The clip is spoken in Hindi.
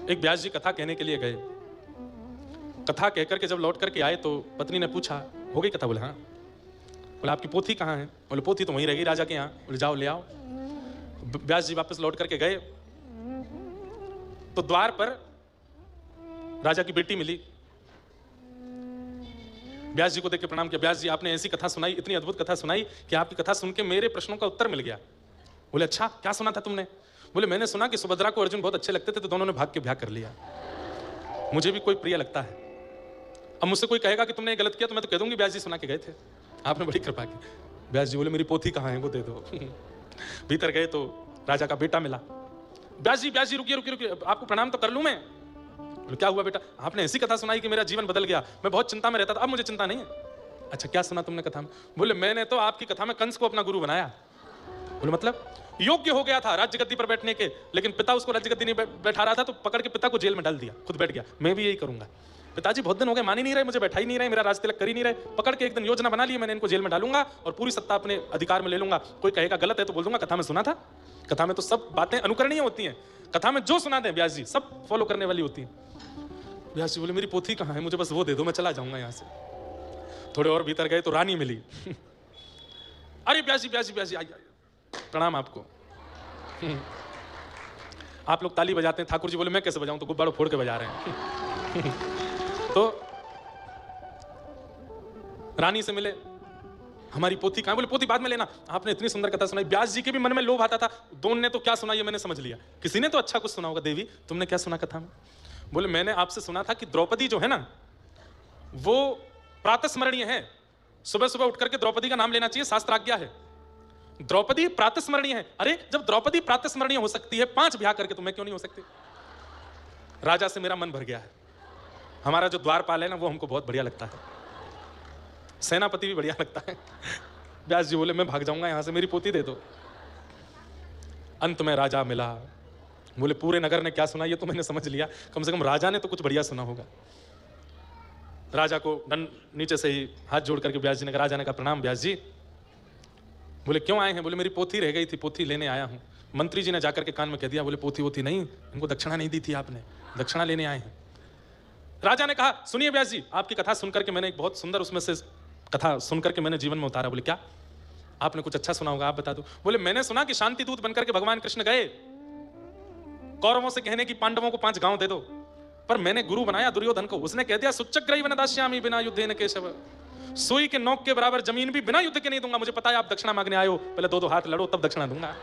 एक व्यास जी कथा कहने के लिए गए। कथा कहकर के जब लौट करके आए तो पत्नी ने पूछा, हो गई कथा? बोले हाँ। बोले आपकी पोथी कहाँ है? बोले पोथी तो वहीं रह गई राजा के यहाँ। बोले जाओ ले आओ। व्यास जी वापस लौट करके गए तो द्वार पर राजा की बेटी मिली। व्यास जी को देख के प्रणाम किया। व्यास जी आपने ऐसी कथा सुनाई, इतनी अद्भुत कथा सुनाई कि आपकी कथा सुन के मेरे प्रश्नों का उत्तर मिल गया। बोले अच्छा क्या सुना था तुमने? बोले मैंने सुना कि सुभद्रा को अर्जुन बहुत अच्छे लगते थे तो दोनों ने भाग के ब्याह कर लिया। मुझे भी कोई प्रिय लगता है। अब मुझसे कोई कहेगा कि तुमने ये गलत किया तो मैं तो कह दूंगी व्यास जी सुना के गए थे, आपने बड़ी कृपा की। व्यास जी बोले मेरी पोथी कहाँ है, वो दे दो। भीतर गए तो राजा का बेटा मिला। व्यास जी रुकिए रुकिए रुकिए, आपको प्रणाम तो कर लूं मैं? बोले क्या हुआ बेटा? आपने ऐसी कथा सुनाई कि मेरा जीवन बदल गया, मैं बहुत चिंता में रहता था, अब मुझे चिंता नहीं है। अच्छा क्या सुना तुमने कथा में? बोले मैंने तो आपकी कथा में कंस को अपना गुरु बनाया। बोले मतलब? योग्य हो गया था राज्य गद्दी पर बैठने के, लेकिन पिता उसको राज्य गद्दी नहीं बैठा रहा था तो पकड़ के पिता को जेल में डाल दिया, खुद बैठ गया। मैं भी यही करूंगा। पिताजी बहुत दिन हो गए मान ही नहीं रहे, मुझे बैठा ही नहीं रहे, मेरा राज तिलक कर ही नहीं रहे। पकड़ के एक दिन योजना बना ली मैंने, इनको जेल में डालूंगा और पूरी सत्ता अपने अधिकार में ले लूंगा। कोई कहेगा गलत है तो बोल दूंगा कथा में सुना था। कथा में तो सब बातें अनुकरणीय होती हैं, कथा में जो सुना दें व्यास जी सब फॉलो करने वाली होती है। व्यास जी बोले मेरी पोथी कहाँ है, मुझे बस वो दे दो, मैं चला जाऊंगा यहाँ से। थोड़े और भीतर गए तो रानी मिली। अरे व्यास जी आइए, प्रणाम आपको। आप लोग ताली बजाते हैं, ठाकुर जी बोले मैं कैसे बजाऊं, तो गुब्बारों फोड़ के बजा रहे हैं। तो रानी से मिले, हमारी पोथी कहाँ? बोले पोथी बाद में लेना, आपने इतनी सुंदर कथा सुनाई। व्यास जी के भी मन में लोभ आता था, दोनों ने तो क्या सुना ये मैंने समझ लिया, किसी ने तो अच्छा कुछ सुना होगा। देवी तुमने क्या सुना कथा में? बोले मैंने आपसे सुना था कि द्रौपदी जो है ना वो प्रातस्मरणीय है, सुबह सुबह उठ करके द्रौपदी का नाम लेना चाहिए, शास्त्राज्ञा है। द्रौपदी प्रातस्मरणीय है। अरे जब द्रौपदी प्रातस्मरणीय हो सकती है 5 ब्याह करके, तो मैं क्यों नहीं हो सकती? राजा से मेरा मन भर गया है। हमारा जो द्वारपाल है ना वो हमको बहुत बढ़िया लगता है, सेनापति भी बढ़िया लगता है। व्यास जी बोले मैं भाग जाऊंगा यहां से, मेरी पोथी दे दो। अंत में राजा मिला। बोले पूरे नगर ने क्या सुना ये तो मैंने समझ लिया, कम से कम राजा ने तो कुछ बढ़िया सुना होगा। राजा को नीचे से ही हाथ जोड़ करके व्यास जी ने कहा, राजा ने कहा प्रणाम व्यास जी। बोले क्यों आए हैं? बोले मेरी पोथी रह गई थी, पोथी लेने आया हूं। मंत्री जी ने जाकर के कान में कह दिया, बोले पोथी वोथी नहीं, इनको दक्षिणा नहीं दी थी आपने, दक्षिणा लेने आए हैं। राजा ने कहा सुनिए व्यास जी, आपकी कथा सुनकर के मैंने एक बहुत सुंदर उसमें से कथा सुनकर के मैंने जीवन में उतारा। बोले क्या? आपने कुछ अच्छा सुना होगा, आप बता दो। बोले मैंने सुना कि शांति दूत बनकर के भगवान कृष्ण गए कौरवों से कहने की पांडवों को 5 गांव दे दो, पर मैंने गुरु बनाया दुर्योधन को, उसने कह दिया सुच्चग्रही वनदास्यामि बिना युद्धेन केशव, सुई के नोक के बराबर जमीन भी बिना युद्ध के नहीं दूंगा। मुझे पता है आप दक्षिणा मांगने आए हो, पहले 2-2 हाथ लड़ो तब दक्षिणा दूंगा।